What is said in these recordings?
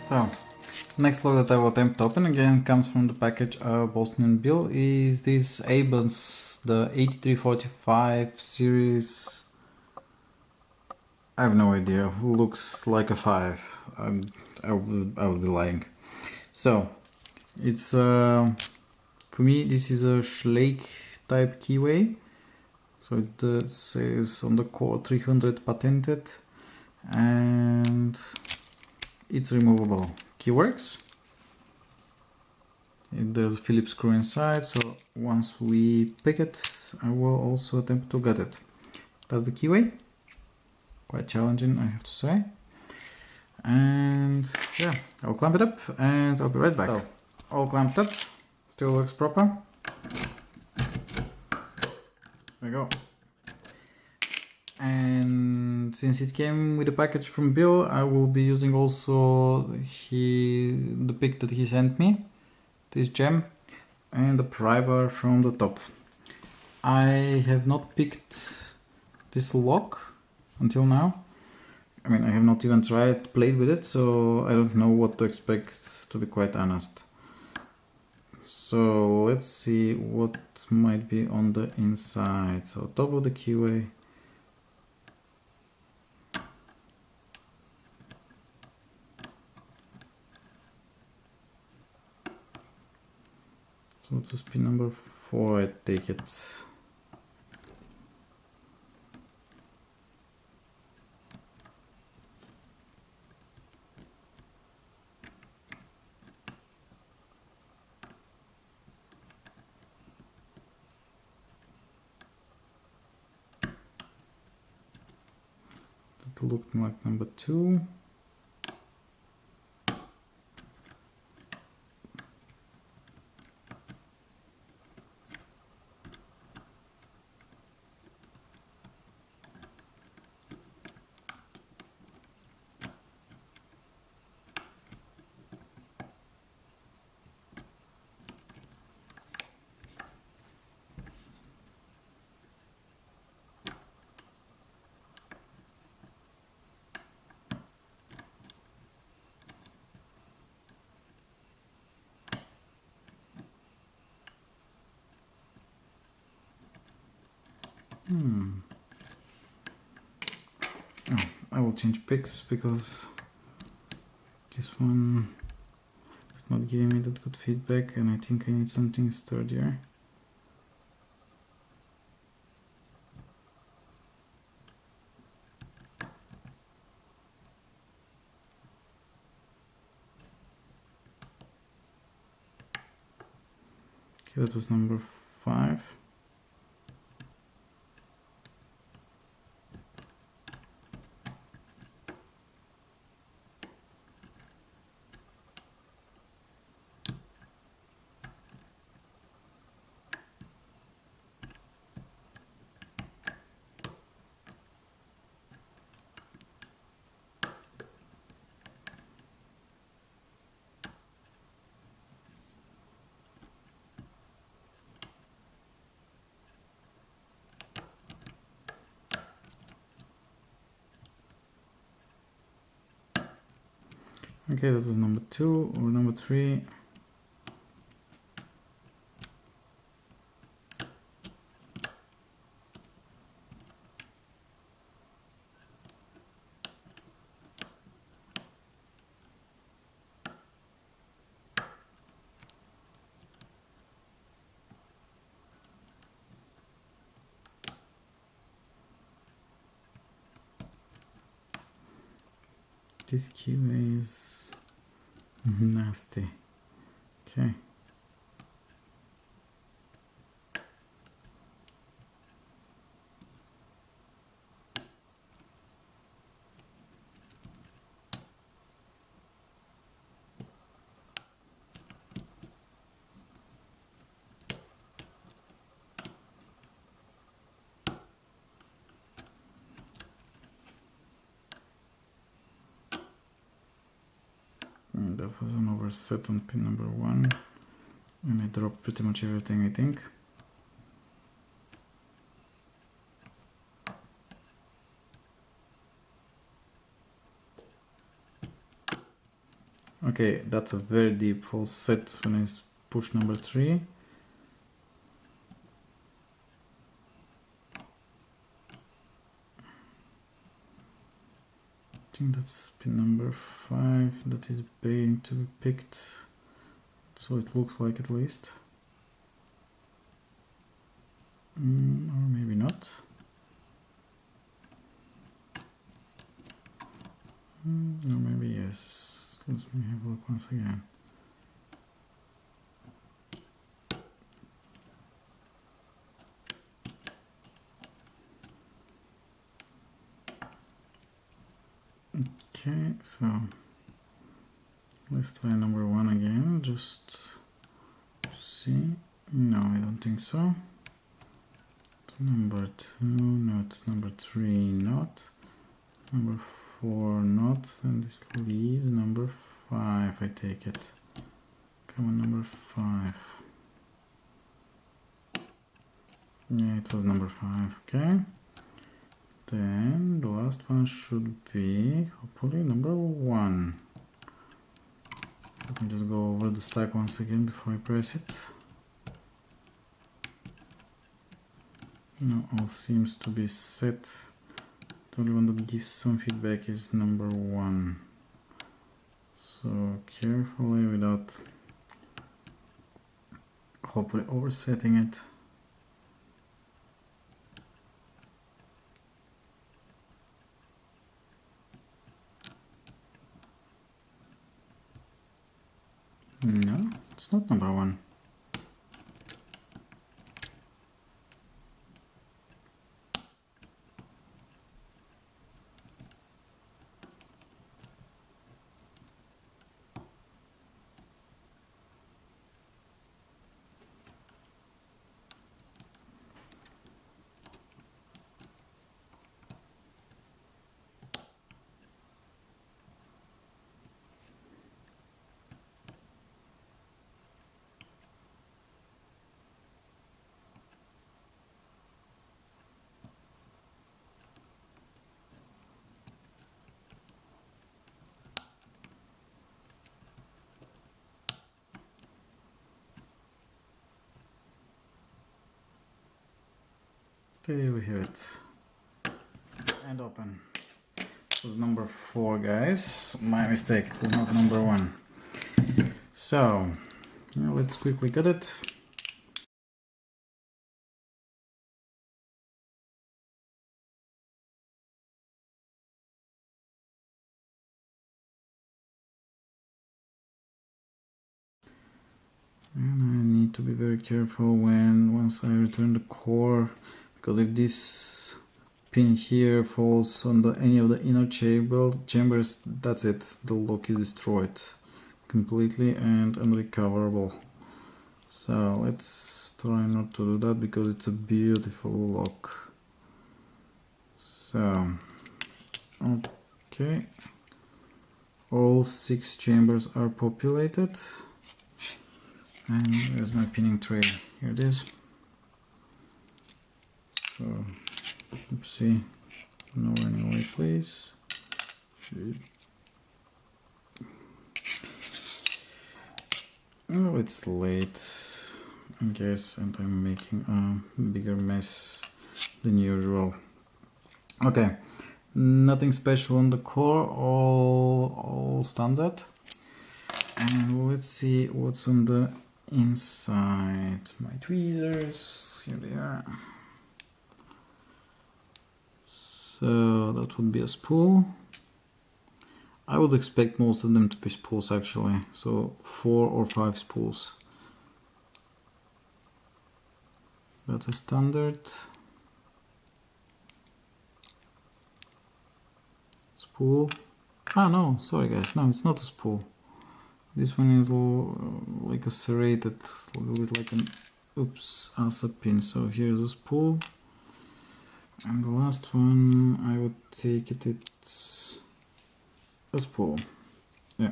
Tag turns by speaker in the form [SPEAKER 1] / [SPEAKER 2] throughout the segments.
[SPEAKER 1] So, next lock that I will attempt to open again comes from the package of Boston & Bill is this Abens, the 8345 series. I have no idea, looks like a 5, I would be lying. So, it's, for me this is a Schlage type keyway. So it says on the core 300 patented and it's removable. Key works. There's a Phillips screw inside, so once we pick it, I will also attempt to get it. That's the keyway. Quite challenging, I have to say. And yeah, I'll clamp it up and I'll be right back. So, all clamped up, still works proper. There we go. And since it came with a package from Bill, I will be using also the pick that he sent me, this gem, and the pry bar from the top. I have not picked this lock until now. I mean, I have not even played with it, so I don't know what to expect, to be quite honest. So let's see what might be on the inside. So top of the keyway. So it was pin number 4, I take it. That looked like number 2. Oh, I will change picks because this one is not giving me that good feedback and I think I need something sturdier. Okay, that was number 5. Okay, that was number 2 or number 3. This keyway is nasty. Okay. And that was an overset on pin number 1 and I dropped pretty much everything, I think. Okay, that's a very deep false set when I push number 3. I think that's pin number 5 that is waiting to be picked, so it looks like at least. Or maybe not. Or maybe yes. Let me have a look once again. Okay, so let's try number 1 again, just to see. No, I don't think so. Number 2, not. Number 3, not. Number 4, not. And this leaves number 5, I take it. Come on, number 5. Yeah, it was number 5, okay. Then the last one should be, hopefully, number 1. Let me just go over the stack once again before I press it. No, all seems to be set. The only one that gives some feedback is number 1. So carefully, without hopefully oversetting it. No, it's not number 1. There we have it. And open. It was number 4, guys. My mistake, it was not number 1. So, now let's quickly cut it. And I need to be very careful once I return the core, because if this pin here falls on any of the inner chambers, that's it. The lock is destroyed completely and unrecoverable. So let's try not to do that, because it's a beautiful lock. So, okay, all 6 chambers are populated. And here's my pinning tray. Here it is. So, oopsie, no running away, please. Oh, it's late, I guess, and I'm making a bigger mess than usual. Okay, nothing special on the core, all standard. And let's see what's on the inside. My tweezers, here they are. So that would be a spool. I would expect most of them to be spools actually, so 4 or 5 spools. That's a standard spool. Ah no, sorry guys, no, it's not a spool. This one is like a serrated, a little bit like an ASA pin. So here's a spool. And the last one, I would take it, it's a spool. Yeah.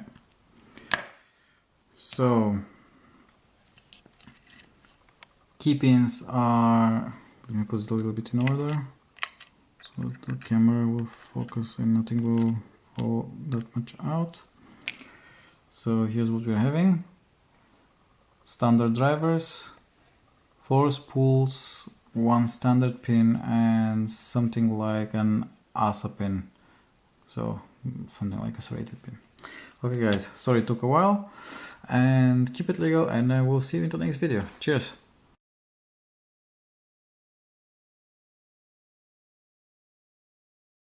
[SPEAKER 1] So, key pins are, let me put it a little bit in order, so the camera will focus and nothing will fall that much out. So here's what we're having. Standard drivers, 4 spools, 1 standard pin, and something like an ASA pin. So something like a serrated pin. Okay guys, sorry it took a while, and keep it legal, and I will see you in the next video. Cheers!